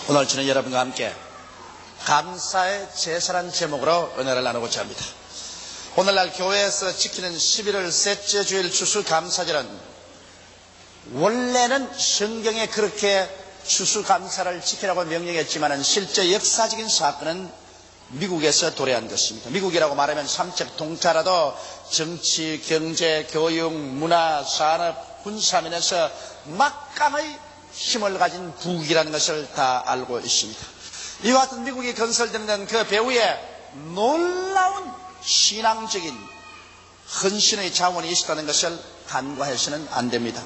오늘 저는 여러분과 함께 감사의 제사라는 제목으로 은혜를 나누고자 합니다. 오늘날 교회에서 지키는 11월 셋째 주일 추수감사절은 원래는 성경에 그렇게 추수감사를 지키라고 명령했지만 실제 역사적인 사건은 미국에서 도래한 것입니다. 미국이라고 말하면 삼척 동자라도 정치, 경제, 교육, 문화, 산업, 군사면에서 막강의 힘을 가진 부국이라는 것을 다 알고 있습니다. 이와 같은 미국이 건설되는 그 배후에 놀라운 신앙적인 헌신의 자원이 있었다는 것을 간과해서는 안 됩니다.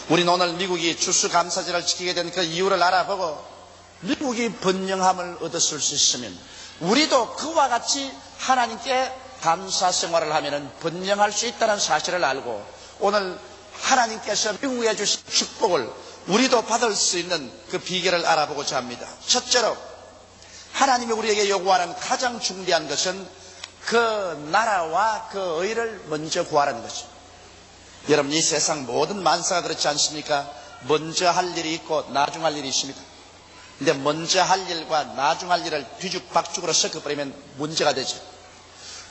우리는 오늘 미국이 추수감사절을 지키게 된 그 이유를 알아보고 미국이 번영함을 얻었을 수 있으면 우리도 그와 같이 하나님께 감사 생활을 하면 번영할 수 있다는 사실을 알고 오늘 하나님께서 미국에 주신 축복을 우리도 받을 수 있는 그 비결을 알아보고자 합니다. 첫째로 하나님이 우리에게 요구하는 가장 중대한 것은 그 나라와 그 의를 먼저 구하라는 것입니다. 여러분, 이 세상 모든 만사가 그렇지 않습니까? 먼저 할 일이 있고 나중 할 일이 있습니다. 근데 먼저 할 일과 나중 할 일을 뒤죽박죽으로 섞어버리면 문제가 되죠.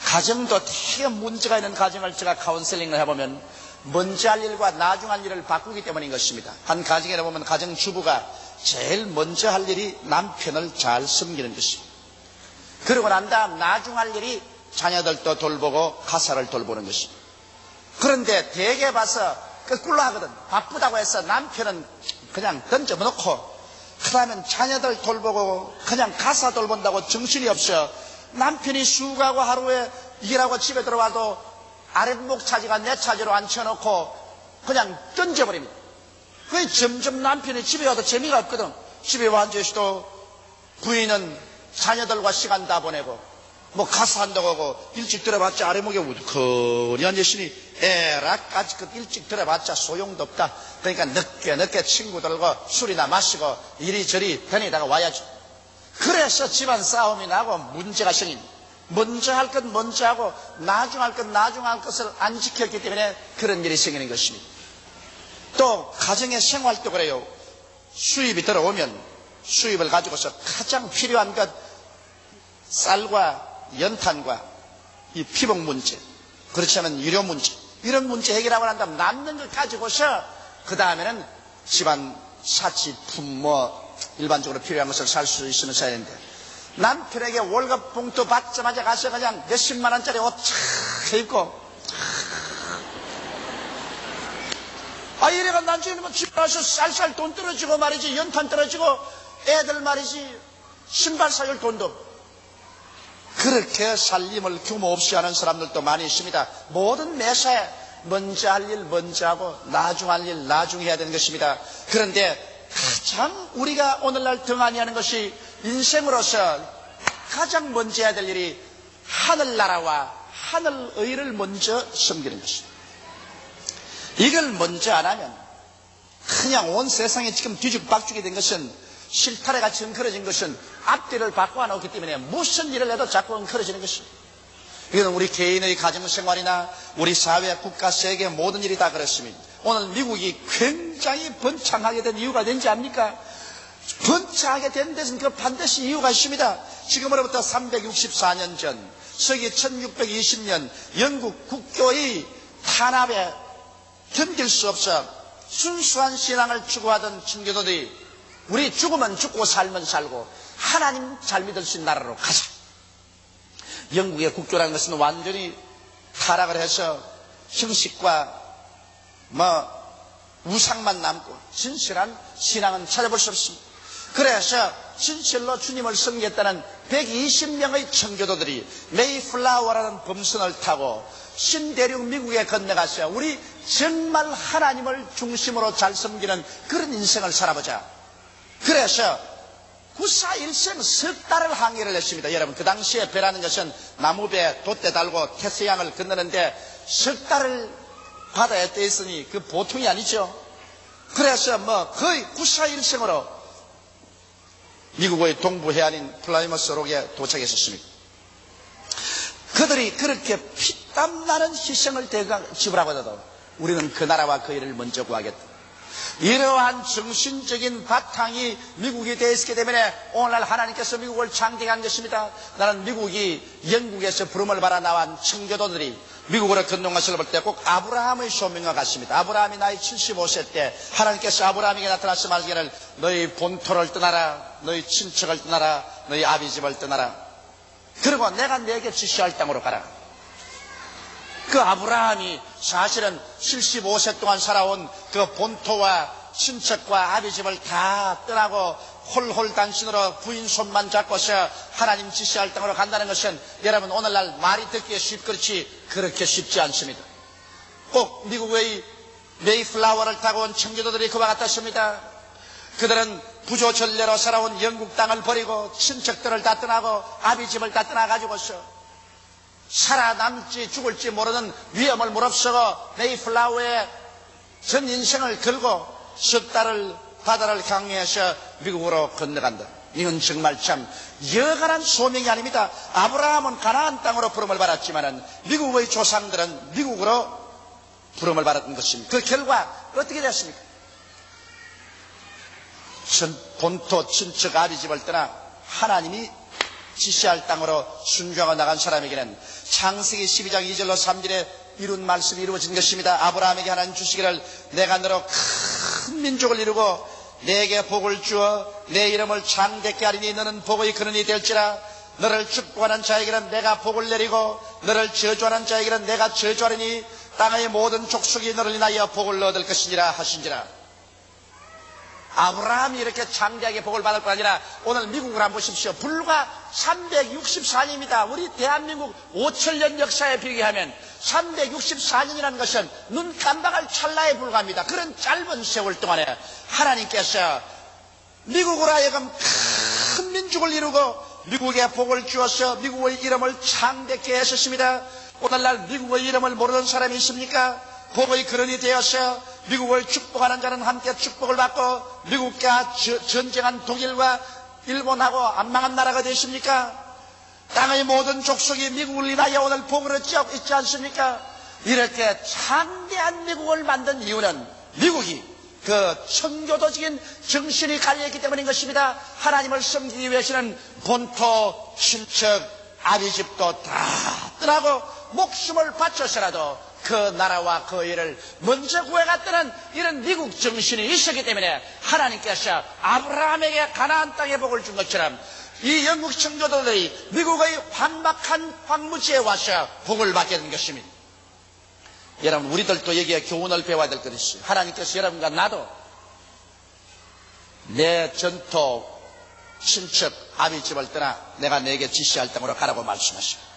가정도 되게 문제가 있는 가정을 제가 카운셀링을 해보면 먼저 할 일과 나중 할 일을 바꾸기 때문인 것입니다. 한 가정에 보면 가정주부가 제일 먼저 할 일이 남편을 잘 섬기는 것입니다. 그러고 난 다음 나중 할 일이 자녀들도 돌보고 가사를 돌보는 것입니다. 그런데 대개 봐서 거꾸로 하거든. 바쁘다고 해서 남편은 그냥 던져놓고 그 다음에 자녀들 돌보고 그냥 가사 돌본다고 정신이 없어. 남편이 수고하고 하루에 일하고 집에 들어와도 아랫목 차지가 내 차지로 앉혀놓고 그냥 던져버립니다. 그게 점점 남편이 집에 와도 재미가 없거든. 집에 와 앉아있어도 부인은 자녀들과 시간 다 보내고 뭐 가사한다고 하고 일찍 들어봤자 아랫목에 우두커니 앉아있으니 에라까지 그 일찍 들어봤자 소용도 없다. 그러니까 늦게 친구들과 술이나 마시고 이리저리 다니다가 와야지. 그래서 집안 싸움이 나고 문제가 생깁니다. 먼저 할 것 먼저 하고 나중 할 것 나중 할 것을 안 지켰기 때문에 그런 일이 생기는 것입니다. 또 가정의 생활도 그래요. 수입이 들어오면 수입을 가지고서 가장 필요한 것 쌀과 연탄과 이 피복 문제, 그렇지 않으면 유료 문제, 이런 문제 해결하고 난 다음 남는 걸 가지고서 그 다음에는 집안 사치, 품뭐 일반적으로 필요한 것을 살 수 있으면 사야 되는데 남편에게 월급 봉투 받자마자 가서 그냥 몇십만 원짜리 옷 착 입고 이래가 난 지금 집에 와서 쌀쌀 돈 떨어지고 말이지, 연탄 떨어지고 애들 말이지 신발 사줄 돈도 없고. 그렇게 살림을 규모 없이 하는 사람들도 많이 있습니다. 모든 매사에 먼저 할 일 먼저 하고 나중 할 일 나중 해야 되는 것입니다. 그런데 가장 우리가 오늘날 등한히 하는 것이 인생으로서 가장 먼저 해야 될 일이 하늘나라와 하늘의를 먼저 섬기는 것입니다. 이걸 먼저 안 하면 그냥 온 세상에 지금 뒤죽박죽이 된 것은 실타래같이 엉클어진 것은 앞뒤를 바꿔 놓기 때문에 무슨 일을 해도 자꾸 엉클어지는 것입니다. 이건 우리 개인의 가정생활이나 우리 사회, 국가, 세계 모든 일이 다 그렇습니다. 오늘 미국이 굉장히 번창하게 된 이유가 뭔지 압니까? 번창하게 된 데는 그 반드시 이유가 있습니다. 지금으로부터 364년 전 서기 1620년 영국 국교의 탄압에 견딜 수 없어 순수한 신앙을 추구하던 청교도들이 우리 죽으면 죽고 살면 살고 하나님 잘 믿을 수 있는 나라로 가자. 영국의 국교라는 것은 완전히 타락을 해서 형식과 우상만 남고 진실한 신앙은 찾아볼 수 없습니다. 그래서 진실로 주님을 섬기겠다는 120명의 청교도들이 메이플라워라는 범선을 타고 신대륙 미국에 건너가서 우리 정말 하나님을 중심으로 잘 섬기는 그런 인생을 살아보자. 그래서 94일생 석 달을 항해를 했습니다. 여러분, 그 당시에 배라는 것은 나무배 돛대 달고 태서양을 건너는데 석 달을 바다에 떠 있으니 그 보통이 아니죠. 그래서 거의 94일생으로 미국의 동부 해안인 플라이머스 록에 도착했었습니다. 그들이 그렇게 피땀나는 희생을 지불하고도 우리는 그 나라와 그 일을 먼저 구하겠다. 이러한 정신적인 바탕이 미국이 되어 있기 때문에 오늘날 하나님께서 미국을 창대한 것입니다. 나는 미국이 영국에서 부름을 받아 나온 청교도들이 미국으로 건너온 것을 볼 때 꼭 아브라함의 소명과 같습니다. 아브라함이 나이 75세 때 하나님께서 아브라함에게 나타나서 말하기를 너희 본토를 떠나라, 너희 친척을 떠나라, 너희 아비집을 떠나라. 그리고 내가 네게 지시할 땅으로 가라. 그 아브라함이 사실은 75세 동안 살아온 그 본토와 친척과 아비집을 다 떠나고 홀홀단신으로 부인 손만 잡고서 하나님 지시할 땅으로 간다는 것은 여러분 오늘날 말이 듣기에 쉽겠지 그렇게 쉽지 않습니다. 꼭 미국의 메이플라워를 타고 온 청교도들이 그와 같았습니다. 그들은 부조전례로 살아온 영국 땅을 버리고 친척들을 다 떠나고 아비집을 다 떠나가지고서 살아남지 죽을지 모르는 위험을 무릅쓰고 메이플라워의 전 인생을 걸고 석 달을 바다를 향해서 미국으로 건너간다. 이건 정말 참 여간한 소명이 아닙니다. 아브라함은 가나안 땅으로 부름을 받았지만 미국의 조상들은 미국으로 부름을 받았던 것입니다. 그 결과 어떻게 됐습니까? 본토 친척 아비집을 떠나 하나님이 지시할 땅으로 순종하고 나간 사람에게는 창세기 12장 2절로 3절에 이룬 말씀이 이루어진 것입니다. 아브라함에게 하나님 주시기를 내가 너로 큰 민족을 이루고 내게 복을 주어 내 이름을 창대케 하리니 너는 복의 근원이 될지라. 너를 축복하는 자에게는 내가 복을 내리고 너를 저주하는 자에게는 내가 저주하리니 땅의 모든 족속이 너를 인하여 복을 얻을 것이니라 하신지라. 아브라함이 이렇게 창대하게 복을 받을 뿐 아니라 오늘 미국을 한번 보십시오. 불과 364년입니다. 우리 대한민국 5천년 역사에 비교하면 364년이라는 것은 눈 깜박할 찰나에 불과합니다. 그런 짧은 세월 동안에 하나님께서 미국으로 하여금 큰 민족을 이루고 미국에 복을 주어서 미국의 이름을 창대케 하셨습니다. 오늘날 미국의 이름을 모르는 사람이 있습니까? 복의 근원이 되어서 미국을 축복하는 자는 함께 축복을 받고 미국과 전쟁한 독일과 일본하고 안 망한 나라가 되십니까? 땅의 모든 족속이 미국을 인하여 오늘 복을 얻지 있지 않습니까? 이렇게 창대한 미국을 만든 이유는 미국이 그 청교도적인 정신이 갈려있기 때문인 것입니다. 하나님을 섬기기 위해서는 본토, 친척, 아비집도 다 떠나고 목숨을 바쳐서라도 그 나라와 그 일을 먼저 구해갔다는 이런 미국 정신이 있었기 때문에 하나님께서 아브라함에게 가나안 땅의 복을 준 것처럼 이 영국 청교도들이 미국의 황막한 황무지에 와서 복을 받게 된 것입니다. 여러분 우리들도 여기에 교훈을 배워야 될 것이 있어요. 하나님께서 여러분과 나도 내 전토 친척 아비집을 떠나 내가 내게 지시할 땅으로 가라고 말씀하십니다.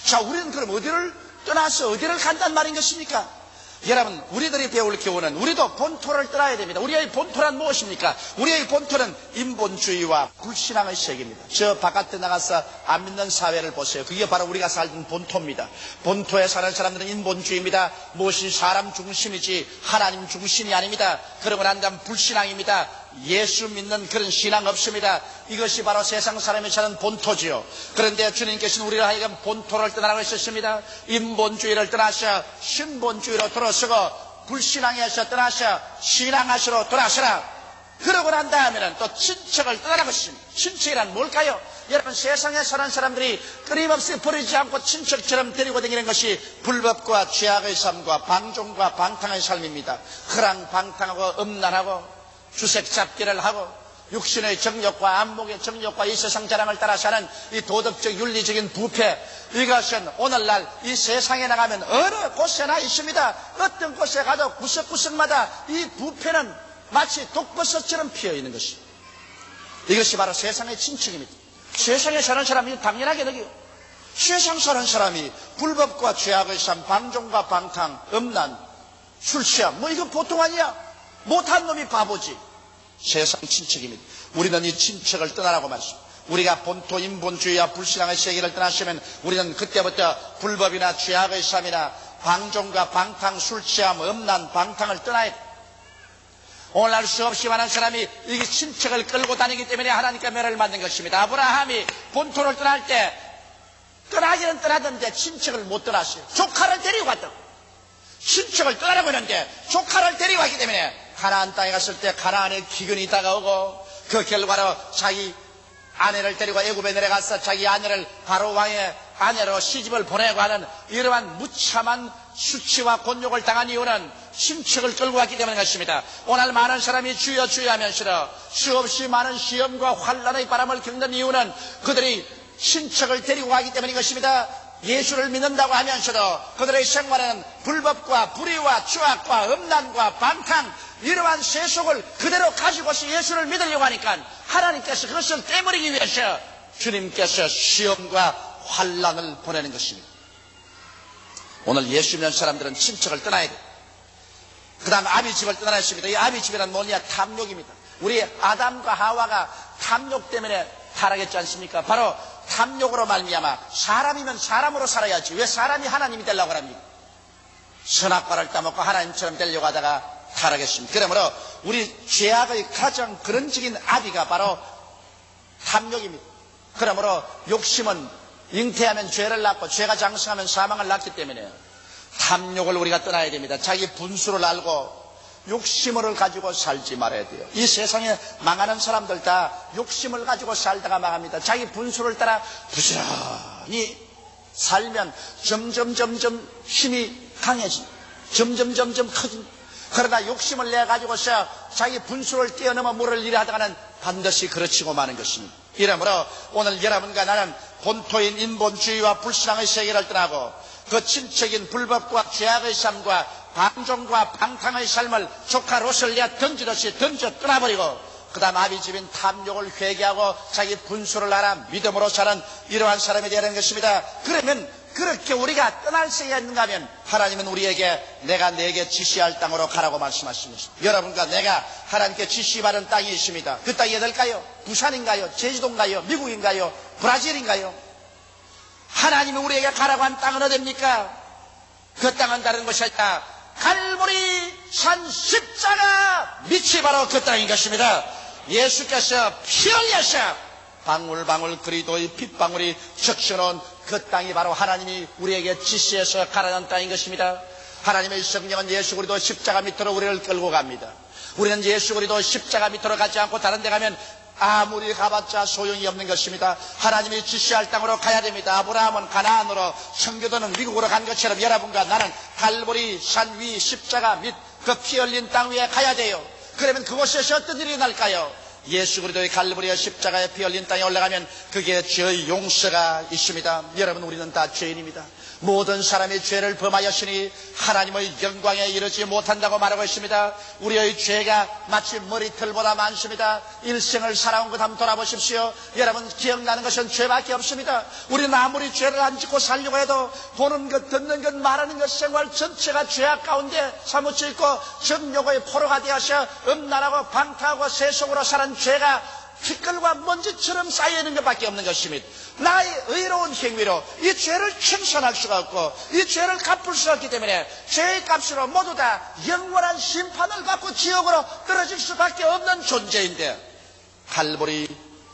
자, 우리는 그럼 어디를 떠나서 어디를 간단 말인 것입니까? 여러분 우리들이 배울 교훈은 우리도 본토를 떠나야 됩니다. 우리의 본토란 무엇입니까? 우리의 본토는 인본주의와 불신앙의 세계입니다. 저 바깥에 나가서 안 믿는 사회를 보세요. 그게 바로 우리가 살던 본토입니다. 본토에 사는 사람들은 인본주의입니다. 무엇이 사람 중심이지 하나님 중심이 아닙니다. 그러고 난 다음 불신앙입니다. 예수 믿는 그런 신앙 없습니다. 이것이 바로 세상 사람이 사는 본토지요. 그런데 주님께서는 우리를 하여금 본토를 떠나라고 했었습니다. 인본주의를 떠나서 신본주의로 돌아서고 불신앙에서 떠나서 신앙하시로 돌아서라. 그러고 난 다음에는 또 친척을 떠나라고 했습니다. 친척이란 뭘까요? 여러분 세상에 사는 사람들이 끊임없이 버리지 않고 친척처럼 데리고 다니는 것이 불법과 죄악의 삶과 방종과 방탕의 삶입니다. 허랑방탕하고 음란하고 주색 잡기를 하고 육신의 정욕과 안목의 정욕과 이 세상 자랑을 따라 사는 이 도덕적 윤리적인 부패, 이것은 오늘날 이 세상에 나가면 어느 곳에나 있습니다. 어떤 곳에 가도 구석구석마다 이 부패는 마치 독버섯처럼 피어있는 것입니다. 이것이 바로 세상의 친척입니다. 세상에 사는 사람이 당연하게 느껴요. 세상 사는 사람이 불법과 죄악의 삶, 방종과 방탕, 음란, 술 취함, 뭐 이거 보통 아니야. 못한 놈이 바보지. 세상 친척입니다. 우리는 이 친척을 떠나라고 말씀합니다. 우리가 본토 인본주의와 불신앙의 세계를 떠났으면 우리는 그때부터 불법이나 죄악의 삶이나 방종과 방탕, 술 취함, 음란, 방탕을 떠나야 돼. 오늘날 수없이 많은 사람이 이 친척을 끌고 다니기 때문에 하나님께 매를 만든 것입니다. 아브라함이 본토를 떠날 때 떠나기는 떠나던데 친척을 못 떠났어요. 조카를 데리고 갔다고. 친척을 떠나라고 했는데 조카를 데리고 왔기 때문에 가나안 땅에 갔을 때 가나안의 기근이 다가오고 그 결과로 자기 아내를 데리고 애굽에 내려가서 자기 아내를 바로 왕의 아내로 시집을 보내고 하는 이러한 무참한 수치와 곤욕을 당한 이유는 친척을 끌고 왔기 때문인 것입니다. 오늘 많은 사람이 주여 주여 하면서도 수없이 많은 시험과 환난의 바람을 겪는 이유는 그들이 친척을 데리고 가기 때문인 것입니다. 예수를 믿는다고 하면서도 그들의 생활에는 불법과 불의와 추악과 음란과 방탕 이러한 세속을 그대로 가지고서 예수를 믿으려고 하니까 하나님께서 그것을 떼버리기 위해서 주님께서 시험과 환난을 보내는 것입니다. 오늘 예수 믿는 사람들은 친척을 떠나야 돼요. 그 다음 아비집을 떠나야 했습니다. 이 아비집이란 뭐냐? 탐욕입니다. 우리 아담과 하와가 탐욕 때문에 타락했지 않습니까? 바로 탐욕으로 말미암아 사람이면 사람으로 살아야지 왜 사람이 하나님이 되려고 합니까? 선악과를 따먹고 하나님처럼 되려고 하다가 타락했습니다. 그러므로 우리 죄악의 가장 근원적인 아비가 바로 탐욕입니다. 그러므로 욕심은 잉태하면 죄를 낳고 죄가 장성하면 사망을 낳기 때문에 탐욕을 우리가 떠나야 됩니다. 자기 분수를 알고 욕심을 가지고 살지 말아야 돼요. 이 세상에 망하는 사람들 다 욕심을 가지고 살다가 망합니다. 자기 분수를 따라 부지런히 살면 점점 힘이 강해집니다. 점점 커집니다. 그러나 욕심을 내 가지고서 자기 분수를 뛰어넘어 물을 일에 하다가는 반드시 그르치고 마는 것입니다. 이러므로 오늘 여러분과 나는 본토인 인본주의와 불신앙의 세계를 떠나고 그 친척인 불법과 죄악의 삶과 방종과 방탕의 삶을 조카 롯을 내어 던지듯이 던져 떠나버리고 그 다음 아비집인 탐욕을 회개하고 자기 분수를 알아 믿음으로 사는 이러한 사람이 되는 것입니다. 그러면 그렇게 우리가 떠날 수가 있는가 하면 하나님은 우리에게 내가 네게 지시할 땅으로 가라고 말씀하십니다. 여러분과 내가 하나님께 지시받은 땅이 있습니다. 그 땅이 어딜까요? 부산인가요? 제주도인가요? 미국인가요? 브라질인가요? 하나님이 우리에게 가라고 한 땅은 어디입니까? 그 땅은 다른 것이 아니라 갈보리 산 십자가 밑이 바로 그 땅인 것입니다. 예수께서 피 흘려서 방울방울 그리도의 핏방울이 적셔놓은 그 땅이 바로 하나님이 우리에게 지시해서 가라는 땅인 것입니다. 하나님의 성령은 예수 그리스도 십자가 밑으로 우리를 끌고 갑니다. 우리는 예수 그리스도 십자가 밑으로 가지 않고 다른 데 가면 아무리 가봤자 소용이 없는 것입니다. 하나님이 지시할 땅으로 가야 됩니다. 아브라함은 가나안으로, 청교도는 미국으로 간 것처럼 여러분과 나는 갈보리 산 위 십자가 밑 그 피 흘린 땅 위에 가야 돼요. 그러면 그곳에서 어떤 일이 날까요? 예수 그리스도의 갈보리의 십자가에 피 흘린 땅에 올라가면 그게 죄의 용서가 있습니다. 여러분, 우리는 다 죄인입니다. 모든 사람이 죄를 범하였으니 하나님의 영광에 이르지 못한다고 말하고 있습니다. 우리의 죄가 마치 머리털보다 많습니다. 일생을 살아온 것 한번 돌아보십시오. 여러분, 기억나는 것은 죄밖에 없습니다. 우리는 아무리 죄를 안 짓고 살려고 해도 보는 것, 듣는 것, 말하는 것 생활 전체가 죄악 가운데 사무쳐 있고 정욕의 포로가 되어서 음란하고 방탕하고 세속으로 사는 죄가 티끌과 먼지처럼 쌓여있는 것밖에 없는 것입니다. 나의 의로운 행위로 이 죄를 청산할 수가 없고 이 죄를 갚을 수 없기 때문에 죄의 값으로 모두 다 영원한 심판을 받고 지옥으로 떨어질 수밖에 없는 존재인데, 갈보리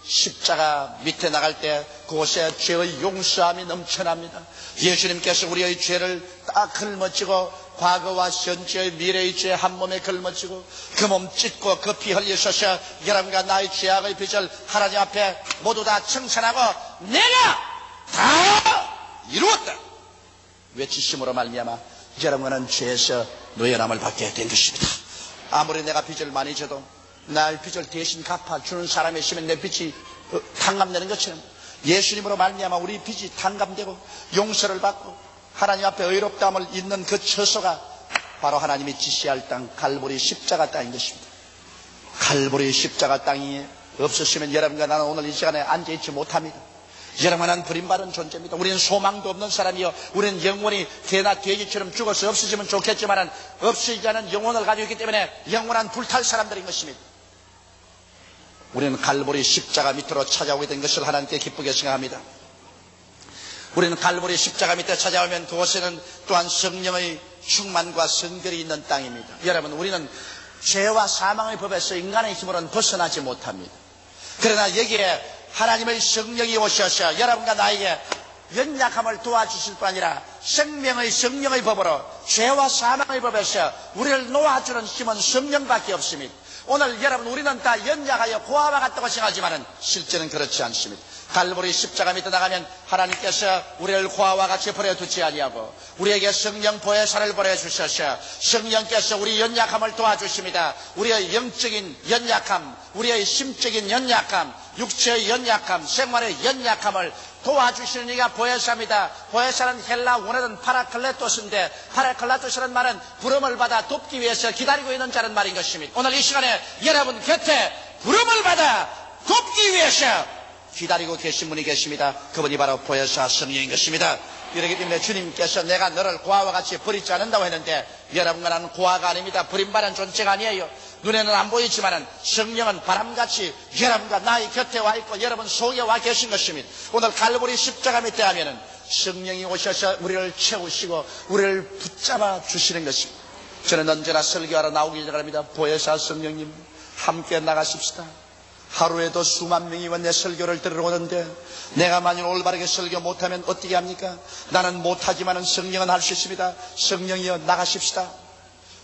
십자가 밑에 나갈 때 그곳에 죄의 용서함이 넘쳐납니다. 예수님께서 우리의 죄를 다 걸머지고 과거와 현재의 미래의 죄 한 몸에 걸머지고 그 몸 찢고 그 피 흘리셔서 여러분과 나의 죄악의 빚을 하나님 앞에 모두 다 청산하고 내가 다 이루었다 외치심으로 말미암아 여러분은 죄에서 노연함을 받게 된 것입니다. 아무리 내가 빚을 많이 져도 나의 빚을 대신 갚아주는 사람이 있으면 내 빚이 탕감되는 것처럼 예수님으로 말미암아 우리 빚이 탕감되고 용서를 받고 하나님 앞에 의롭다함을 잇는 그 처소가 바로 하나님이 지시할 땅 갈보리 십자가 땅인 것입니다. 갈보리 십자가 땅이 없었으면 여러분과 나는 오늘 이 시간에 앉아있지 못합니다. 여러분은 버림받은 존재입니다. 우리는 소망도 없는 사람이요, 우리는 영원히 개나 돼지처럼 죽어서 없어지면 좋겠지만 없어지지 않은 영혼을 가지고 있기 때문에 영원한 불탈 사람들인 것입니다. 우리는 갈보리 십자가 밑으로 찾아오게 된 것을 하나님께 기쁘게 생각합니다. 우리는 갈보리 십자가 밑에 찾아오면 그곳에는 또한 성령의 충만과 성결이 있는 땅입니다. 여러분, 우리는 죄와 사망의 법에서 인간의 힘으로는 벗어나지 못합니다. 그러나 여기에 하나님의 성령이 오셔서 여러분과 나에게 연약함을 도와주실 뿐 아니라 생명의 성령의 법으로 죄와 사망의 법에서 우리를 놓아주는 힘은 성령밖에 없습니다. 오늘 여러분 우리는 다 연약하여 고아와 같다고 생각하지만 실제는 그렇지 않습니다. 갈보리 십자가 밑에 나가면 하나님께서 우리를 고아와 같이 버려두지 아니하고 우리에게 성령 보혜사를 보내주셔서 성령께서 우리 연약함을 도와주십니다. 우리의 영적인 연약함, 우리의 심적인 연약함, 육체의 연약함, 생활의 연약함을 도와주시는 이가 보혜사입니다. 보혜사는 헬라 원어는 파라클레토스인데 파라클레토스라는 말은 부름을 받아 돕기 위해서 기다리고 있는 자는 말인 것입니다. 오늘 이 시간에 여러분 곁에 부름을 받아 돕기 위해서 기다리고 계신 분이 계십니다. 그분이 바로 보혜사 성령인 것입니다. 이렇기 때문에 주님께서 내가 너를 고아와 같이 버리지 않는다고 했는데 여러분과 나는 고아가 아닙니다. 버림받은 존재가 아니에요. 눈에는 안 보이지만 성령은 바람같이 여러분과 나의 곁에 와 있고 여러분 속에 와 계신 것입니다. 오늘 갈보리 십자가 밑에 하면은 성령이 오셔서 우리를 채우시고 우리를 붙잡아 주시는 것입니다. 저는 언제나 설교하러 나오길 바랍니다. 보혜사 성령님 함께 나가십시다. 하루에도 수만 명이 내 설교를 들으러 오는데 내가 만일 올바르게 설교 못하면 어떻게 합니까? 나는 못하지만 성령은 할 수 있습니다. 성령이여 나가십시다.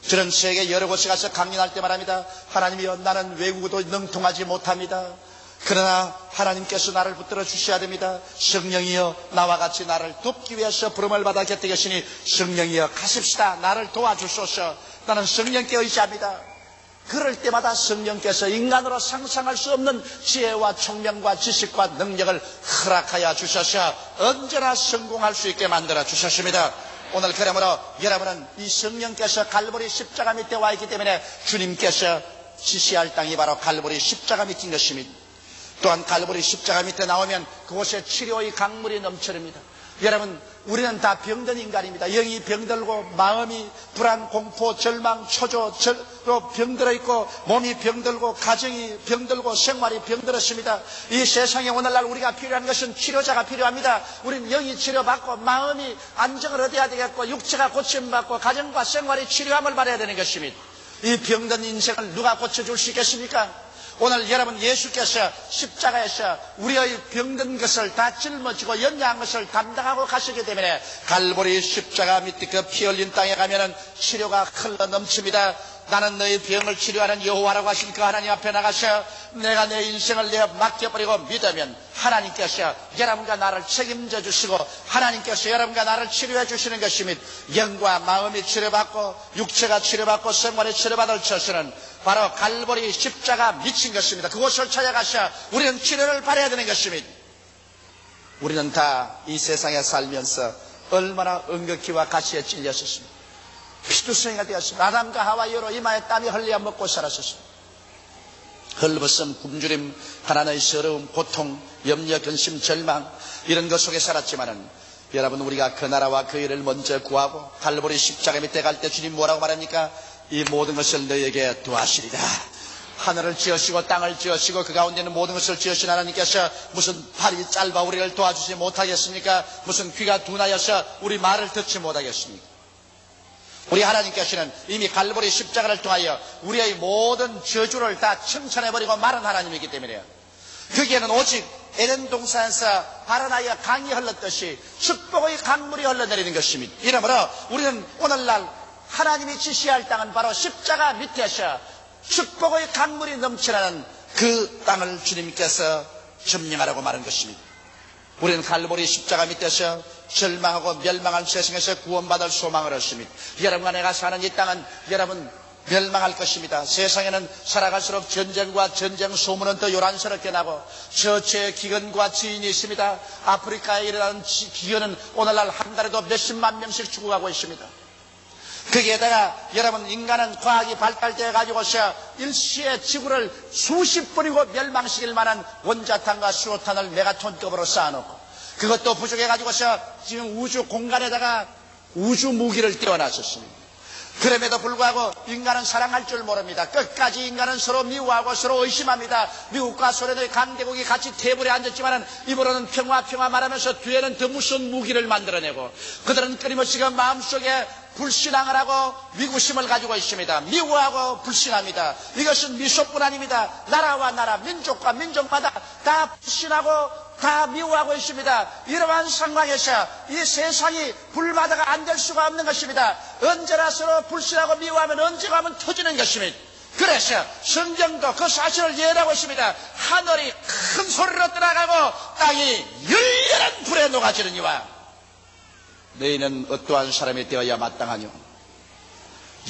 저는 세계 여러 곳에 가서 강연할 때 말합니다. 하나님이여 나는 외국어도 능통하지 못합니다. 그러나 하나님께서 나를 붙들어 주셔야 됩니다. 성령이여 나와 같이 나를 돕기 위해서 부름을 받아 곁에 계시니 성령이여 가십시다. 나를 도와주소서. 나는 성령께 의지합니다. 그럴 때마다 성령께서 인간으로 상상할 수 없는 지혜와 총명과 지식과 능력을 허락하여 주셔서 언제나 성공할 수 있게 만들어 주셨습니다. 오늘 그러므로 여러분은 이 성령께서 갈보리 십자가 밑에 와 있기 때문에 주님께서 지시할 땅이 바로 갈보리 십자가 밑인 것입니다. 또한 갈보리 십자가 밑에 나오면 그곳에 치료의 강물이 넘쳐납니다. 여러분 우리는 다 병든 인간입니다. 영이 병들고 마음이 불안, 공포, 절망, 초조로 병들어 있고 몸이 병들고 가정이 병들고 생활이 병들었습니다. 이 세상에 오늘날 우리가 필요한 것은 치료자가 필요합니다. 우리는 영이 치료받고 마음이 안정을 얻어야 되겠고 육체가 고침받고 가정과 생활이 치료함을 받아야 되는 것입니다. 이 병든 인생을 누가 고쳐줄 수 있겠습니까? 오늘 여러분 예수께서 십자가에서 우리의 병든 것을 다 짊어지고 연약한 것을 담당하고 가시기 때문에 갈보리 십자가 밑에 그 피 흘린 땅에 가면은 치료가 흘러 넘칩니다. 나는 너의 병을 치료하는 여호와라고 하신 그 하나님 앞에 나가서 내가 내 인생을 내어 맡겨버리고 믿으면 하나님께서 여러분과 나를 책임져 주시고 하나님께서 여러분과 나를 치료해 주시는 것입니다. 영과 마음이 치료받고 육체가 치료받고 생활이 치료받을 처소는 바로 갈보리 십자가 미친 것입니다. 그곳을 찾아가서 우리는 치료를 받아야 되는 것입니다. 우리는 다 이 세상에 살면서 얼마나 은극히와 가시에 찔렸었습니다. 피투성이가 되었습니다. 아담과 하와 여로 이마에 땀이 흘려 먹고 살았었습니다. 헐벗음, 굶주림, 가난의 서러움, 고통, 염려, 근심, 절망 이런 것 속에 살았지만은 여러분 우리가 그 나라와 그 일을 먼저 구하고 갈보리 십자가 밑에 갈 때 주님 뭐라고 말합니까? 이 모든 것을 너에게 도하시리라. 하늘을 지으시고 땅을 지으시고 그 가운데 있는 모든 것을 지으신 하나님께서 무슨 팔이 짧아 우리를 도와주지 못하겠습니까? 무슨 귀가 둔하여서 우리 말을 듣지 못하겠습니까? 우리 하나님께서는 이미 갈보리 십자가를 통하여 우리의 모든 저주를 다 청산해버리고 마른 하나님이기 때문에요. 거기에는 오직 에덴 동산에서 발원하여 강이 흘렀듯이 축복의 강물이 흘러내리는 것입니다. 이러므로 우리는 오늘날 하나님이 지시할 땅은 바로 십자가 밑에서 축복의 강물이 넘쳐나는 그 땅을 주님께서 점령하라고 말한 것입니다. 우리는 갈보리 십자가 밑에서 절망하고 멸망한 세상에서 구원받을 소망을 얻습니다. 여러분과 내가 사는 이 땅은 여러분 멸망할 것입니다. 세상에는 살아갈수록 전쟁과 전쟁 소문은 더 요란스럽게 나고 저체의 기근과 지인이 있습니다. 아프리카에 일어나는 기근은 오늘날 한 달에도 몇십만 명씩 죽어가고 있습니다. 거기에다가 여러분 인간은 과학이 발달되어 가지고서 일시에 지구를 수십 번이고 멸망시킬 만한 원자탄과 수소탄을 메가톤급으로 쌓아놓고 그것도 부족해 가지고서 지금 우주 공간에다가 우주 무기를 띄워놨었습니다. 그럼에도 불구하고 인간은 사랑할 줄 모릅니다. 끝까지 인간은 서로 미워하고 서로 의심합니다. 미국과 소련의 강대국이 같이 테이블에 앉았지만 입으로는 평화 말하면서 뒤에는 더 무서운 무기를 만들어내고 그들은 끊임없이 그 마음속에 불신앙을 하고 미구심을 가지고 있습니다. 미워하고 불신합니다. 이것은 미소뿐 아닙니다. 나라와 나라, 민족과 민족마다 다 불신하고 다 미워하고 있습니다. 이러한 상황에서 이 세상이 불바다가 안 될 수가 없는 것입니다. 언제나 서로 불신하고 미워하면 언제가 하면 터지는 것입니다. 그래서 성경도 그 사실을 예언하고 있습니다. 하늘이 큰 소리로 떠나가고 땅이 열렬한 불에 녹아지느니와 너희는 어떠한 사람이 되어야 마땅하뇨.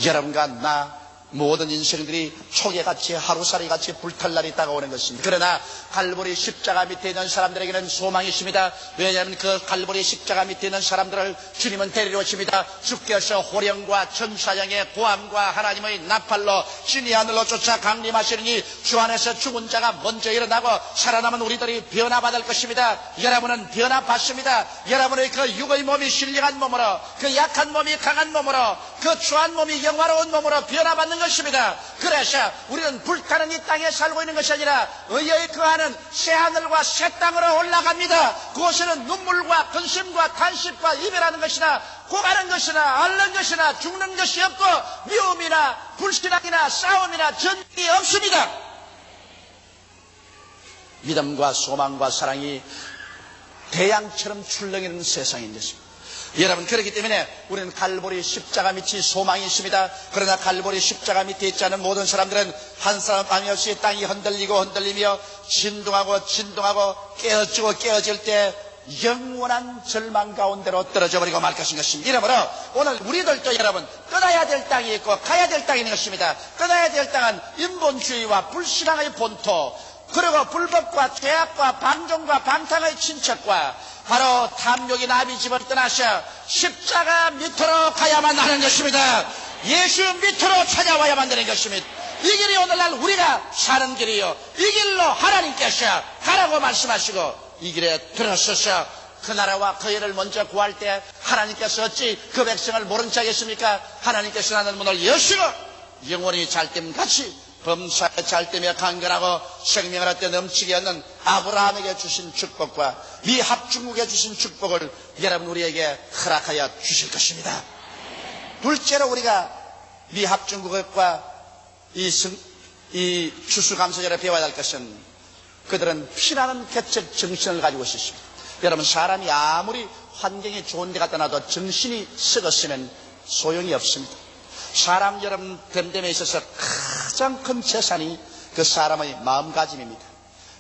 여러분과 나 모든 인생들이 초계같이 하루살이같이 불탈 날이 다가오는 것입니다. 그러나 갈보리 십자가 밑에 있는 사람들에게는 소망이 있습니다. 왜냐하면 그 갈보리 십자가 밑에 있는 사람들을 주님은 데리러 오십니다. 주께서 호령과 천사장의 고함과 하나님의 나팔로 신이 하늘로 쫓아 강림하시니 주 안에서 죽은 자가 먼저 일어나고 살아남은 우리들이 변화받을 것입니다. 여러분은 변화받습니다. 여러분의 그 육의 몸이 신령한 몸으로, 그 약한 몸이 강한 몸으로, 그 추한 몸이 영화로운 몸으로 변화받는 것입니다. 그래서 우리는 불타는 이 땅에 살고 있는 것이 아니라 의의 거하는 새하늘과 새 땅으로 올라갑니다. 그곳에는 눈물과 근심과 탄식과 이별하는 것이나 고가는 것이나 앓는 것이나 죽는 것이 없고 미움이나 불신앙이나 싸움이나 전쟁이 없습니다. 믿음과 소망과 사랑이 태양처럼 출렁이는 세상인 것입니다. 여러분, 그렇기 때문에 우리는 갈보리 십자가 밑이 소망이 있습니다. 그러나 갈보리 십자가 밑에 있지 않은 모든 사람들은 한 사람 아니 없이 땅이 흔들리고 흔들리며 진동하고 진동하고 깨어지고 깨어질 때 영원한 절망 가운데로 떨어져 버리고 말 것입니다. 이러므로 오늘 우리들도 여러분 떠나야 될 땅이 있고 가야 될 땅이 있는 것입니다. 떠나야 될 땅은 인본주의와 불신앙의 본토, 그리고 불법과 죄악과 방종과 방탕의 친척과 바로 탐욕이 나비 집을 떠나서 십자가 밑으로 가야만 하는 것입니다. 예수 밑으로 찾아와야만 되는 것입니다. 이 길이 오늘날 우리가 사는 길이요, 이 길로 하나님께서 가라고 말씀하시고 이 길에 들어서서 그 나라와 그 일을 먼저 구할 때 하나님께서 어찌 그 백성을 모른 척 하겠습니까? 하나님께서 하는 문을 여시고 영원히 잘됨같이 범사에 잘되며 강건하고 생명을 얻되 넘치게 하는 아브라함에게 주신 축복과 미합중국에 주신 축복을 여러분 우리에게 허락하여 주실 것입니다. 둘째로 우리가 미합중국과 이 추수감사절에 배워야 할 것은 그들은 피나는 개척 정신을 가지고 있었습니다. 여러분, 사람이 아무리 환경이 좋은 데 갖다 놔도 정신이 썩었으면 소용이 없습니다. 사람 여러분 됨됨에 있어서 가장 큰 재산이 그 사람의 마음가짐입니다.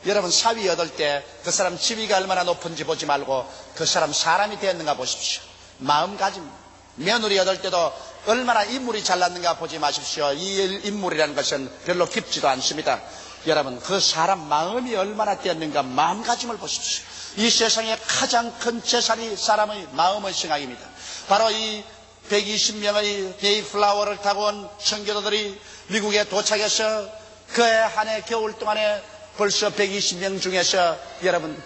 여러분, 사위 얻을 때 그 사람 지위가 얼마나 높은지 보지 말고 그 사람 사람이 되었는가 보십시오. 마음가짐. 며느리 얻을 때도 얼마나 인물이 잘났는가 보지 마십시오. 이 인물이라는 것은 별로 깊지도 않습니다. 여러분, 그 사람 마음이 얼마나 되었는가 마음가짐을 보십시오. 이 세상에 가장 큰 재산이 사람의 마음의 생각입니다. 바로 이 120명의 데이플라워를 타고 온 청교도들이 미국에 도착해서 그해 한 해 겨울 동안에 벌써 120명 중에서 여러분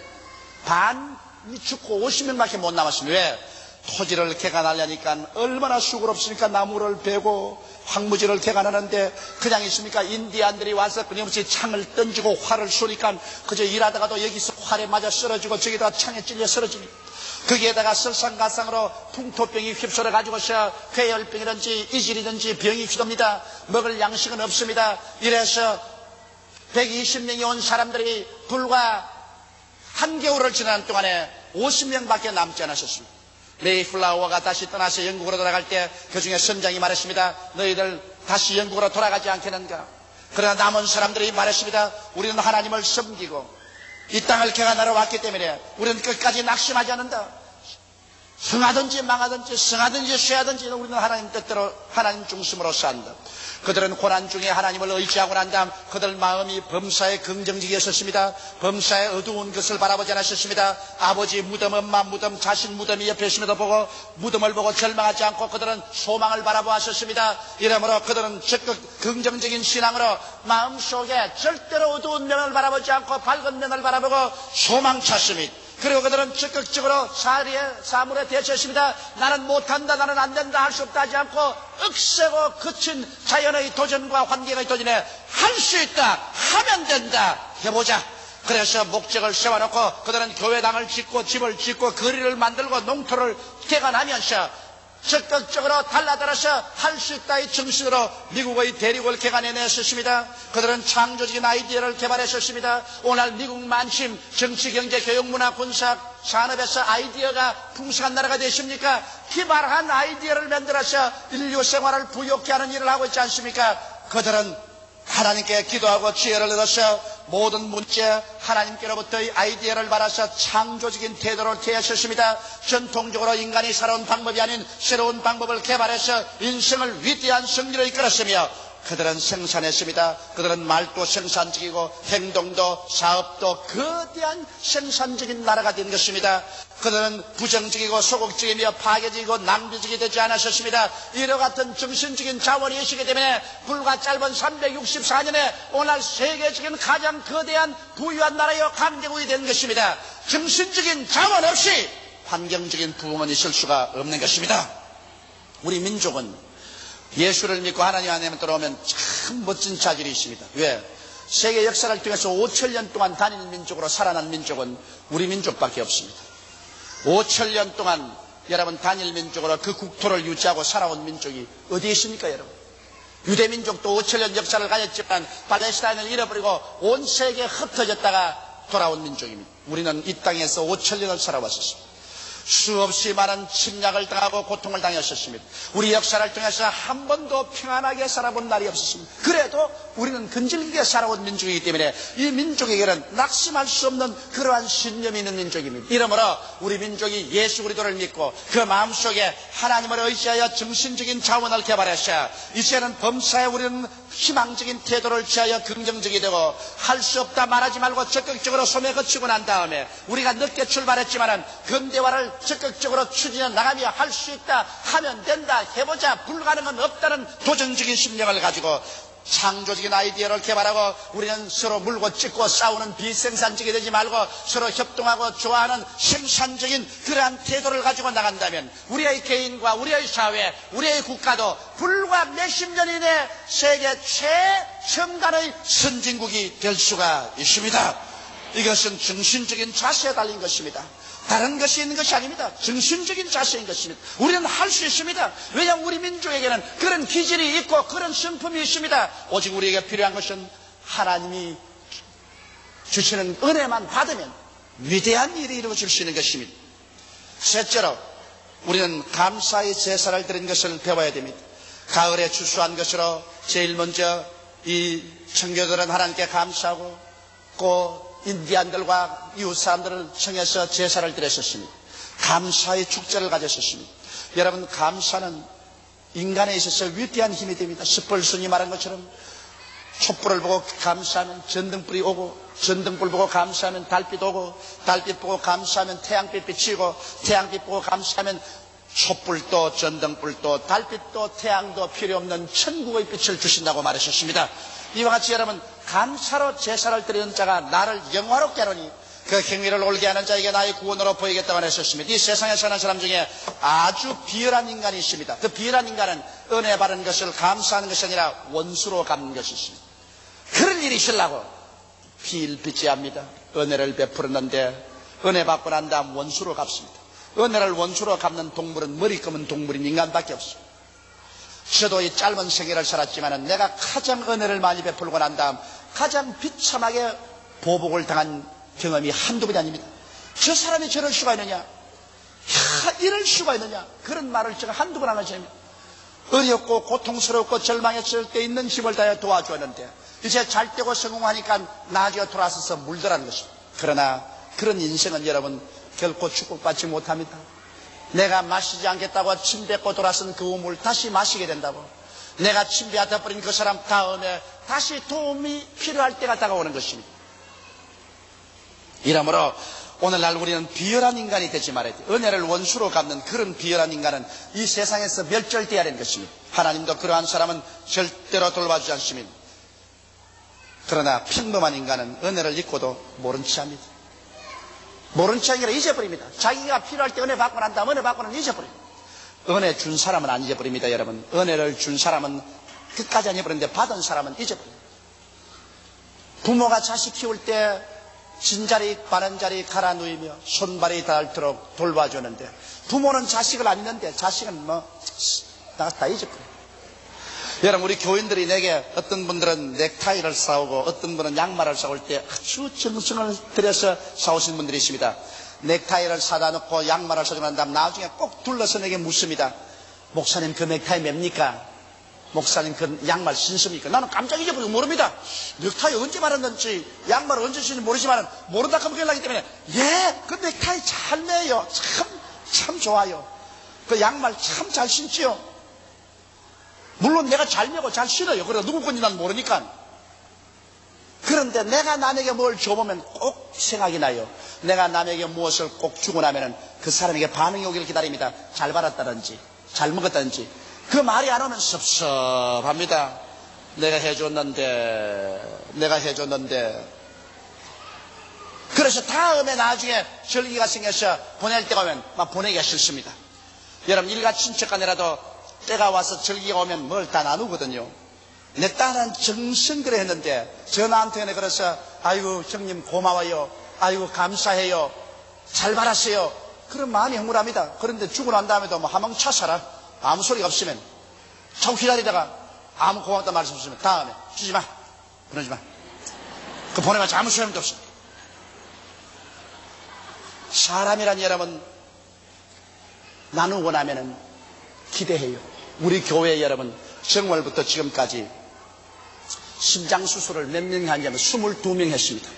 반이 죽고 50명밖에 못 남았습니다. 왜? 토지를 개간하려니까 얼마나 수고롭습니까? 나무를 베고 황무지를 개간하는데 그냥 있습니까? 인디안들이 와서 끊임없이 창을 던지고 활을 쏘니까 그저 일하다가도 여기서 활에 맞아 쓰러지고 저기다가 창에 찔려 쓰러집니다. 거기에다가 설상가상으로 풍토병이 휩쓸어 가지고서 쾌혈병이든지 이질이든지 병이 휘둡니다. 먹을 양식은 없습니다. 이래서 120명이 온 사람들이 불과 한겨울을 지난 동안에 50명밖에 남지 않았습니다. 메이플라워가 다시 떠나서 영국으로 돌아갈 때 그 중에 선장이 말했습니다. 너희들 다시 영국으로 돌아가지 않겠는가? 그러나 남은 사람들이 말했습니다. 우리는 하나님을 섬기고 이 땅을 개간하러 왔기 때문에 우리는 끝까지 낙심하지 않는다. 흥하든지 망하든지 성하든지 쇠하든지 우리는 하나님 뜻대로 하나님 중심으로 산다. 그들은 고난 중에 하나님을 의지하고 난 다음 그들 마음이 범사에 긍정적이었습니다. 범사에 어두운 것을 바라보지 않았습니다. 아버지 무덤, 엄마 무덤, 자신 무덤이 옆에 있음에도 보고 무덤을 보고 절망하지 않고 그들은 소망을 바라보았었습니다. 이러므로 그들은 적극 긍정적인 신앙으로 마음속에 절대로 어두운 면을 바라보지 않고 밝은 면을 바라보고 소망 찾습니다. 그리고 그들은 적극적으로 사물에 대처했습니다. 나는 못한다, 나는 안 된다, 할 수 없다 하지 않고 억세고 거친 자연의 도전과 환경의 도전에 할 수 있다, 하면 된다, 해보자. 그래서 목적을 세워놓고 그들은 교회당을 짓고 집을 짓고 거리를 만들고 농토를 개간하면서 적극적으로 달라들어서 할 수 있다의 정신으로 미국의 대륙을 개간해냈었습니다. 그들은 창조적인 아이디어를 개발했었습니다. 오늘 미국 만심 정치, 경제, 교육, 문화, 군사, 산업에서 아이디어가 풍성한 나라가 되십니까? 기발한 아이디어를 만들어서 인류 생활을 부욕케 하는 일을 하고 있지 않습니까? 그들은 하나님께 기도하고 지혜를 얻어서 모든 문제 하나님께로부터의 아이디어를 받아서 창조적인 태도를 취했습니다. 전통적으로 인간이 살아온 방법이 아닌 새로운 방법을 개발해서 인생을 위대한 승리로 이끌었으며 그들은 생산했습니다. 그들은 말도 생산적이고 행동도 사업도 거대한 생산적인 나라가 된 것입니다. 그들은 부정적이고 소극적이며 파괴적이고 낭비적이 되지 않았습니다. 이와 같은 정신적인 자원이 있기 때문에 불과 짧은 364년에 오늘 세계적인 가장 거대한 부유한 나라여 강대국이 된 것입니다. 정신적인 자원 없이 환경적인 부흥은 있을 수가 없는 것입니다. 우리 민족은 예수를 믿고 하나님 안에 들어오면 참 멋진 자질이 있습니다. 왜? 세계 역사를 통해서 5천년 동안 단일 민족으로 살아난 민족은 우리 민족밖에 없습니다. 5천년 동안 여러분 단일 민족으로 그 국토를 유지하고 살아온 민족이 어디에 있습니까, 여러분? 유대 민족도 5천년 역사를 가졌지만 팔레스타인을 잃어버리고 온 세계에 흩어졌다가 돌아온 민족입니다. 우리는 이 땅에서 5천년을 살아왔었습니다. 수없이 많은 침략을 당하고 고통을 당했었습니다. 우리 역사를 통해서 한 번도 평안하게 살아본 날이 없었습니다. 그래도 우리는 근질기게 살아온 민족이기 때문에 이 민족에게는 낙심할 수 없는 그러한 신념이 있는 민족입니다. 이러므로 우리 민족이 예수 그리스도를 믿고 그 마음속에 하나님을 의지하여 정신적인 자원을 개발하셔 이제는 범사에 우리는 희망적인 태도를 취하여 긍정적이 되고 할 수 없다 말하지 말고 적극적으로 소매 거치고 난 다음에 우리가 늦게 출발했지만은 근대화를 적극적으로 추진해 나가며 할 수 있다 하면 된다 해보자 불가능은 없다는 도전적인 심령을 가지고 창조적인 아이디어를 개발하고 우리는 서로 물고 찢고 싸우는 비생산적이 되지 말고 서로 협동하고 좋아하는 생산적인 그러한 태도를 가지고 나간다면 우리의 개인과 우리의 사회, 우리의 국가도 불과 몇십 년 이내 세계 최첨단의 선진국이 될 수가 있습니다. 이것은 정신적인 자세에 달린 것입니다. 다른 것이 있는 것이 아닙니다. 정신적인 자세인 것입니다. 우리는 할 수 있습니다. 왜냐하면 우리 민족에게는 그런 기질이 있고 그런 성품이 있습니다. 오직 우리에게 필요한 것은 하나님이 주시는 은혜만 받으면 위대한 일이 이루어질 수 있는 것입니다. 셋째로 우리는 감사의 제사를 드린 것을 배워야 됩니다. 가을에 추수한 것으로 제일 먼저 이 청교도들은 하나님께 감사하고 꼭 인디안들과 이웃 사람들을 청해서 제사를 드렸었습니다. 감사의 축제를 가졌었습니다. 여러분 감사는 인간에 있어서 위대한 힘이 됩니다. 스펄슨이 말한 것처럼 촛불을 보고 감사하면 전등불이 오고 전등불 보고 감사하면 달빛 오고 달빛 보고 감사하면 태양빛 비치고 태양빛 보고 감사하면 촛불도 전등불도 달빛도 태양도 필요 없는 천국의 빛을 주신다고 말하셨습니다. 이와 같이 여러분 감사로 제사를 드리는 자가 나를 영화롭게 하노니 그 행위를 올게 하는 자에게 나의 구원으로 보이겠다고 하셨습니다. 이 세상에 사는 사람 중에 아주 비열한 인간이 있습니다. 그 비열한 인간은 은혜 받은 것을 감사하는 것이 아니라 원수로 갚는 것이 있습니다. 그런 일이 있으려고 비일비재합니다. 은혜를 베풀었는데 은혜 받고 난 다음 원수로 갚습니다. 은혜를 원수로 갚는 동물은 머리 검은 동물인 인간밖에 없습니다. 저도 이 짧은 생애를 살았지만 내가 가장 은혜를 많이 베풀고 난 다음 가장 비참하게 보복을 당한 경험이 한두 번이 아닙니다. 저 사람이 저럴 수가 있느냐? 이럴 수가 있느냐? 그런 말을 제가 한두 번 안 하십니다. 어렵고 고통스럽고 절망했을 때 있는 힘을 다해 도와주었는데 이제 잘 되고 성공하니까 나중에 돌아서서 물더라는 것입니다. 그러나 그런 인생은 여러분 결코 축복받지 못합니다. 내가 마시지 않겠다고 침 뱉고 돌아선 그 우물 다시 마시게 된다고. 내가 침 뱉어버린 그 사람 다음에 다시 도움이 필요할 때가 다가오는 것입니다. 이러므로 오늘날 우리는 비열한 인간이 되지 말아야 돼. 은혜를 원수로 갚는 그런 비열한 인간은 이 세상에서 멸절되어야 하는 것입니다. 하나님도 그러한 사람은 절대로 돌봐주지 않습니다. 그러나 평범한 인간은 은혜를 잊고도 모른 체 합니다. 모른 체 아니라 잊어버립니다. 자기가 필요할 때 은혜 받고 난 다음 은혜 받고는 잊어버립니다. 은혜 준 사람은 안 잊어버립니다. 여러분 은혜를 준 사람은 끝까지 안 잊어버리는데 받은 사람은 잊어버립니다. 부모가 자식 키울 때 진자리 바른자리 갈아 누이며 손발이 닳도록 돌봐주는데, 부모는 자식을 안 있는데 자식은 다 잊었고. 여러분, 우리 교인들이 내게 어떤 분들은 넥타이를 사오고 어떤 분은 양말을 사올 때 아주 정성을 들여서 사오신 분들이 있습니다. 넥타이를 사다 놓고 양말을 사주고 난 다음 나중에 꼭 둘러서 내게 묻습니다. 목사님, 그 넥타이 맵니까? 목사님, 그 양말 신습니까? 나는 깜짝 잊어버리고 모릅니다. 넥타이 언제 말았는지 양말을 언제 신는지 모르지만 모른다 하면 연락이기 때문에, 예, 그 넥타이 잘 매요. 참 좋아요. 그 양말 참 잘 신지요. 물론 내가 잘 매고 잘 신어요. 그래서 누구 건지 난 모르니까. 그런데 내가 남에게 뭘 줘보면 꼭 생각이 나요. 내가 남에게 무엇을 꼭 주고 나면은 그 사람에게 반응이 오기를 기다립니다. 잘 받았다든지 잘 먹었다든지. 그 말이 안 오면 섭섭합니다. 내가 해줬는데. 그래서 다음에 나중에 절기가 생겨서 보낼 때가 오면 막 보내기가 싫습니다. 여러분, 일가 친척 간이라도 때가 와서 절기가 오면 뭘 다 나누거든요. 내 딸은 정성그래 했는데 저 나한테 그래서 아이고 형님 고마워요, 아이고 감사해요, 잘 받았어요, 그런 마음이 흥분합니다. 그런데 주고 난 다음에도 하망차 살아. 아무 소리가 없으면 자꾸 기다리다가 아무 고맙다 말씀 없으면 다음에 주지마, 그러지마, 그 보내봤자 아무 소용도 없어. 사람이란 여러분, 나누고 나면은 기대해요. 우리 교회 여러분, 정월부터 지금까지 심장수술을 몇 명이 하냐면 22명 했습니다.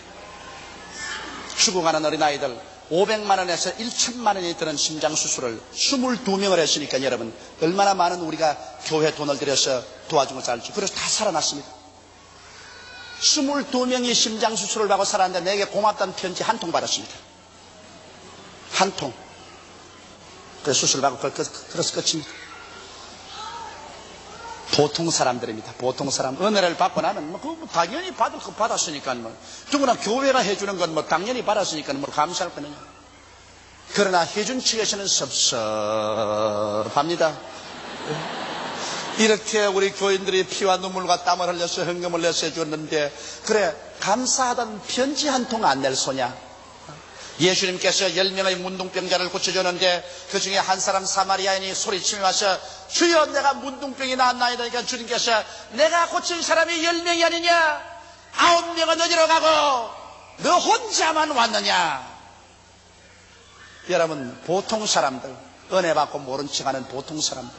죽어가는 어린아이들 500만 원에서 1,000만 원이 드는 심장수술을 22명을 했으니까 여러분, 얼마나 많은 우리가 교회 돈을 들여서 도와준 것을 알죠. 그래서 다 살아났습니다. 22명이 심장수술을 받고 살았는데 내게 고맙다는 편지 한 통 받았습니다. 한 통. 그래서 수술 받고 그래서 끝입니다. 보통 사람들입니다. 보통 사람. 은혜를 받고 나면 당연히 받을 거 받았으니까 누구나 교회가 해주는 건 당연히 받았으니까 감사할 거느냐. 그러나 해준 측에서는 섭섭합니다. 이렇게 우리 교인들이 피와 눈물과 땀을 흘려서 헌금을 내서 해줬는데, 그래 감사하다는 편지 한 통 안 낼 소냐. 예수님께서 10명의 문둥병자를 고쳐줬는데 그 중에 한 사람 사마리아인이 소리치며 와서 주여 내가 문둥병이 나았나이다. 그러니까 주님께서 내가 고친 사람이 10명이 아니냐, 9명은 어디로 가고 너 혼자만 왔느냐. 여러분, 보통 사람들, 은혜 받고 모른 척하는 보통 사람들,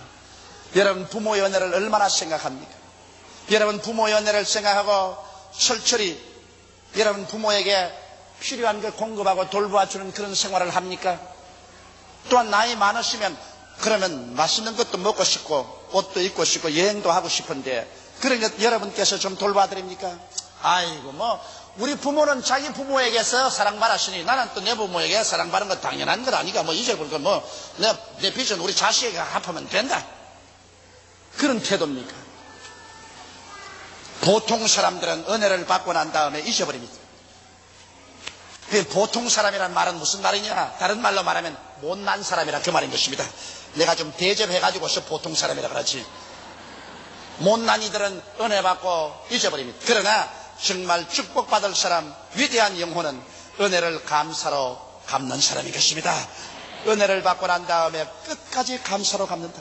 여러분 부모의 은혜를 얼마나 생각합니까? 여러분 부모의 은혜를 생각하고 철저히 여러분 부모에게 필요한 걸 공급하고 돌봐주는 그런 생활을 합니까? 또한 나이 많으시면 그러면 맛있는 것도 먹고 싶고 옷도 입고 싶고 여행도 하고 싶은데 그러니까 여러분께서 좀 돌봐드립니까? 아이고 우리 부모는 자기 부모에게서 사랑받았으니 나는 또 내 부모에게 사랑받은 건 당연한 것 아니까 잊어버릴 건 내 빚은 우리 자식에게 갚으면 된다, 그런 태도입니까? 보통 사람들은 은혜를 받고 난 다음에 잊어버립니다. 보통 사람이란 말은 무슨 말이냐? 다른 말로 말하면 못난 사람이라 그 말인 것입니다. 내가 좀 대접해가지고서 보통 사람이라 그러지. 못난 이들은 은혜 받고 잊어버립니다. 그러나 정말 축복받을 사람, 위대한 영혼은 은혜를 감사로 갚는 사람인 것입니다. 은혜를 받고 난 다음에 끝까지 감사로 갚는다.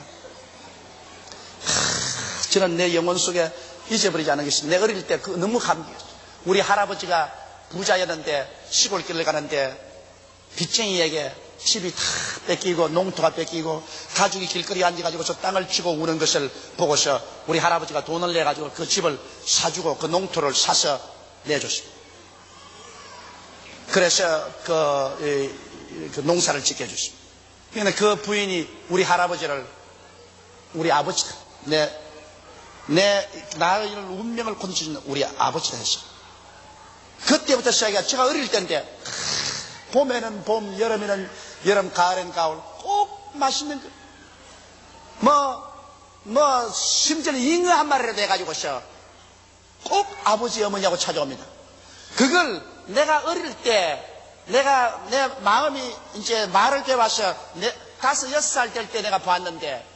저는 내 영혼 속에 잊어버리지 않은 것입니다. 내 어릴 때 너무 감기였어요. 우리 할아버지가 부자였는데 시골길을 가는데 빚쟁이에게 집이 다 뺏기고 농토가 뺏기고 가족이 길거리에 앉아가지고 저 땅을 치고 우는 것을 보고서 우리 할아버지가 돈을 내가지고 그 집을 사주고 그 농토를 사서 내줬습니다. 그래서 그 농사를 짓게 해줬습니다. 그런데 그 부인이 우리 할아버지를 우리 아버지다, 나의 운명을 건져주는 우리 아버지다 했어요. 그때부터 시작이야. 제가 어릴 때인데 봄에는 봄, 여름에는 여름, 가을엔 가을 꼭 맛있는 거 심지어는 잉어 한 마리라도 해가지고서 꼭 아버지 어머니하고 찾아옵니다. 그걸 내가 어릴 때 내 마음이 이제 말을 배워서 5, 6살 될 때 내가 봤는데,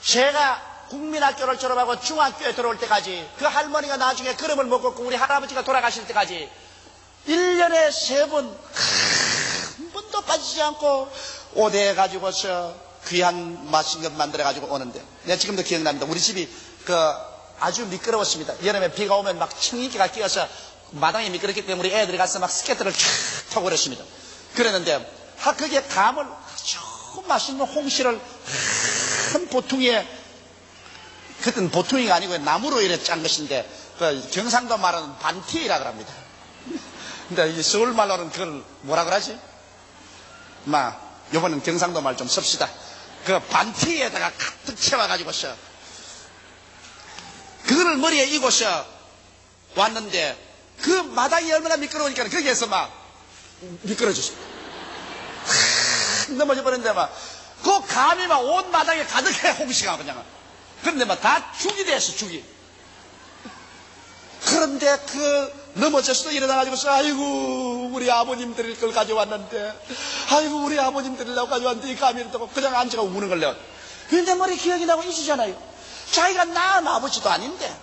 제가 국민학교를 졸업하고 중학교에 들어올 때까지 그 할머니가 나중에 그름을 못 걷고 우리 할아버지가 돌아가실 때까지 1년에 3번 한 번도 빠지지 않고 오대해 가지고서 귀한 맛있는 것 만들어 가지고 오는데, 내가 지금도 기억납니다. 우리 집이 아주 미끄러웠습니다. 여름에 비가 오면 막 청인기가 끼어서 마당이 미끄럽기 때문에 우리 애들이 가서 막 스케이트를 쫙 타고 그랬습니다. 그랬는데 거기에 감을 아주 맛있는 홍시를 한 보퉁이에, 그때는 보퉁이가 아니고 나무로 이렇게 짠 것인데 경상도 말은 반티라고 합니다. 근데 이 서울 말로는 그걸 뭐라 그러지? 요번엔 경상도 말 좀 씁시다. 그 반티에다가 가득 채워가지고서 그거를 머리에 이고서 왔는데, 그 마당이 얼마나 미끄러우니까 거기에서 막 미끄러졌어요. 넘어져 버렸는데 그 감이 온 마당에 가득해, 홍시가 그냥. 그런데 다 죽이 됐어, 죽이. 그런데 넘어져서도 일어나가지고서, 아이고, 우리 아버님들이 그걸 가져왔는데, 아이고, 우리 아버님들이라고 가져왔는데, 이 감이 이렇다고 그냥 앉아가 우는 걸 내가. 근데 머리 기억이 나고 있으잖아요. 자기가 낳은 아버지도 아닌데,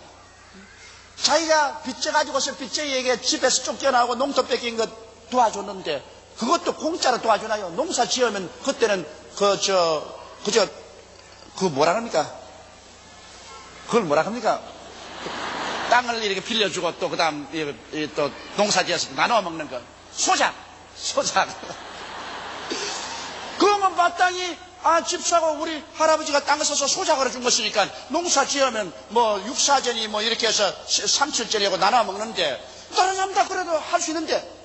자기가 빚져가지고서 빚쟁이에게 집에서 쫓겨나고 농토 뺏긴 것 도와줬는데, 그것도 공짜로 도와주나요? 농사 지으면 그때는 뭐라 합니까? 그걸 뭐라 합니까? 땅을 이렇게 빌려주고 또 그다음 또 농사 지어서 나눠 먹는 거. 소작. 그러면 마땅히 집사고 우리 할아버지가 땅을 써서 소작을 해준 것이니까 농사 지으면 육사전이 이렇게 해서 3,7전이고 나눠 먹는데, 다른 사람 다 그래도 할 수 있는데,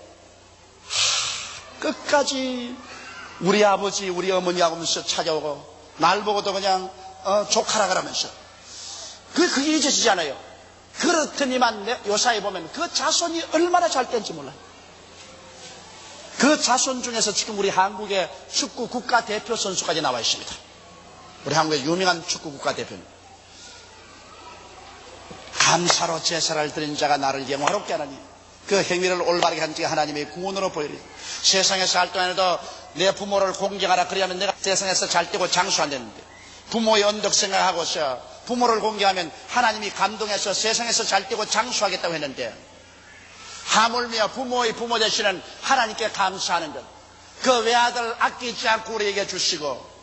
끝까지 우리 아버지 우리 어머니하고 하면서 찾아오고 날 보고도 그냥 조카라 그러면서 그게 잊어지지 않아요. 그렇더니만 요사에 보면 그 자손이 얼마나 잘 된지 몰라요. 그 자손 중에서 지금 우리 한국의 축구 국가대표 선수까지 나와 있습니다. 우리 한국의 유명한 축구 국가대표는 감사로 제사를 드린 자가 나를 영화롭게 하나니 그 행위를 올바르게 한 자가 하나님의 구원으로 보이리. 세상에서 살 동안에도 내 부모를 공경하라, 그리하면 내가 세상에서 잘 되고 장수 안 되는데, 부모의 언덕 생각하고서 부모를 공경하면 하나님이 감동해서 세상에서 잘 되고 장수하겠다고 했는데, 하물며 부모의 부모 되시는 하나님께 감사하는 것, 그 외아들 아끼지 않고 우리에게 주시고,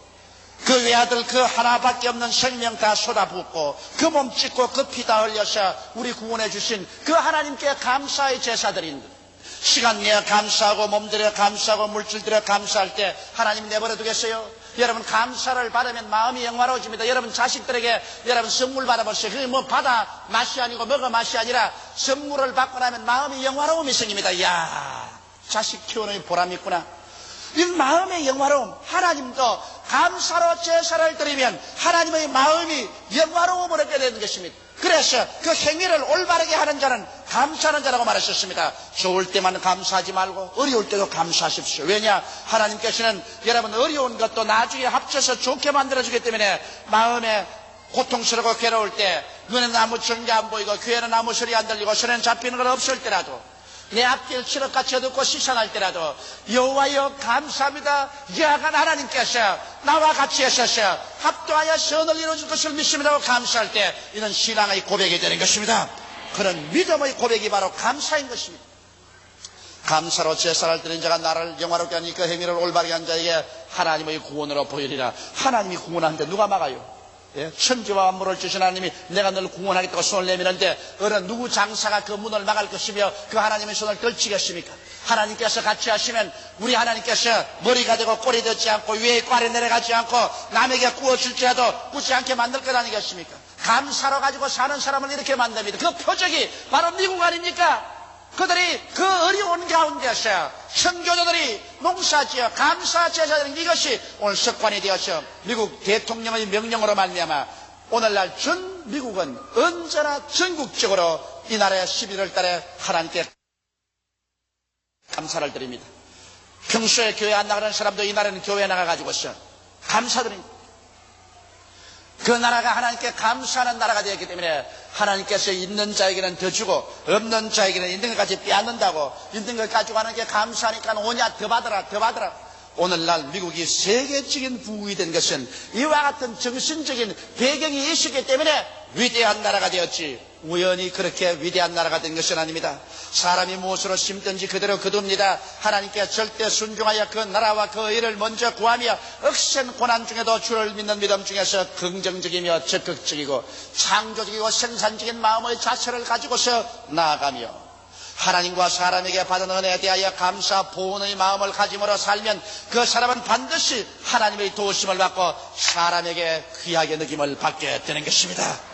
그 외아들 그 하나밖에 없는 생명 다 쏟아붓고 그 몸 찢고 그 피 다 흘려서 우리 구원해 주신 그 하나님께 감사의 제사드린 시간 내어 감사하고 몸들여 감사하고 물질들여 감사할 때 하나님 내버려 두겠어요? 여러분, 감사를 받으면 마음이 영화로워집니다. 여러분 자식들에게 여러분 선물 받아보세요. 그게 바다 맛이 아니고 먹어 맛이 아니라 선물을 받고 나면 마음이 영화로움이 생깁니다. 이야, 자식 키우는 보람이 있구나. 이 마음의 영화로움, 하나님도 감사로 제사를 드리면 하나님의 마음이 영화로움을 얻게 되는 것입니다. 그래서 그 행위를 올바르게 하는 자는 감사하는 자라고 말하셨습니다. 좋을 때만 감사하지 말고 어려울 때도 감사하십시오. 왜냐? 하나님께서는 여러분 어려운 것도 나중에 합쳐서 좋게 만들어주기 때문에 마음에 고통스럽고 괴로울 때, 눈에는 아무 증거 안 보이고 귀에는 아무 소리 안 들리고 손에는 잡히는 건 없을 때라도, 내 앞길 칠흑같이 어둡고 시선할 때라도 여호와여 감사합니다. 여하간 하나님께서 나와 같이 하셔서 합도하여 선을 이루어줄 것을 믿습니다고 감사할 때, 이는 신앙의 고백이 되는 것입니다. 그런 믿음의 고백이 바로 감사인 것입니다. 감사로 제사를 드린 자가 나를 영화롭게 하니 그 행위를 올바르게 한 자에게 하나님의 구원으로 보이리라. 하나님이 구원하는데 누가 막아요? 천지와 만물을 주신 하나님이 내가 너를 구원하겠다고 손을 내미는데 어느 누구 장사가 그 문을 막을 것이며 그 하나님의 손을 떨치겠습니까? 하나님께서 같이 하시면 우리 하나님께서 머리가 되고 꼬리 되지 않고 위에 꽈리 내려가지 않고 남에게 구워줄지라도 굳지 않게 만들 것 아니겠습니까? 감사로 가지고 사는 사람을 이렇게 만듭니다. 그 표적이 바로 미국 아닙니까? 그들이 그 어려운 가운데서 선교조들이 농사지어 감사 제사드린 이것이 오늘 습관이 되어서 미국 대통령의 명령으로 말미암아 오늘날 전 미국은 언제나 전국적으로 이 나라의 11월 달에 하나님께 감사를 드립니다. 평소에 교회 안 나가는 사람도 이 나라는 교회에 나가가지고서 감사드립니다. 그 나라가 하나님께 감사하는 나라가 되었기 때문에 하나님께서 있는 자에게는 더 주고 없는 자에게는 있는 것까지 빼앗는다고, 있는 걸 가지고 하나님께 감사하니까 오냐 더 받아라 더 받아라. 오늘날 미국이 세계적인 부국이 된 것은 이와 같은 정신적인 배경이 있었기 때문에 위대한 나라가 되었지, 우연히 그렇게 위대한 나라가 된 것은 아닙니다. 사람이 무엇으로 심든지 그대로 거둡니다. 하나님께 절대 순종하여 그 나라와 그 의를 먼저 구하며 억센 고난 중에도 주를 믿는 믿음 중에서 긍정적이며 적극적이고 창조적이고 생산적인 마음의 자세를 가지고서 나아가며 하나님과 사람에게 받은 은혜에 대하여 감사 보은의 마음을 가짐으로 살면 그 사람은 반드시 하나님의 도우심을 받고 사람에게 귀하게 느낌을 받게 되는 것입니다.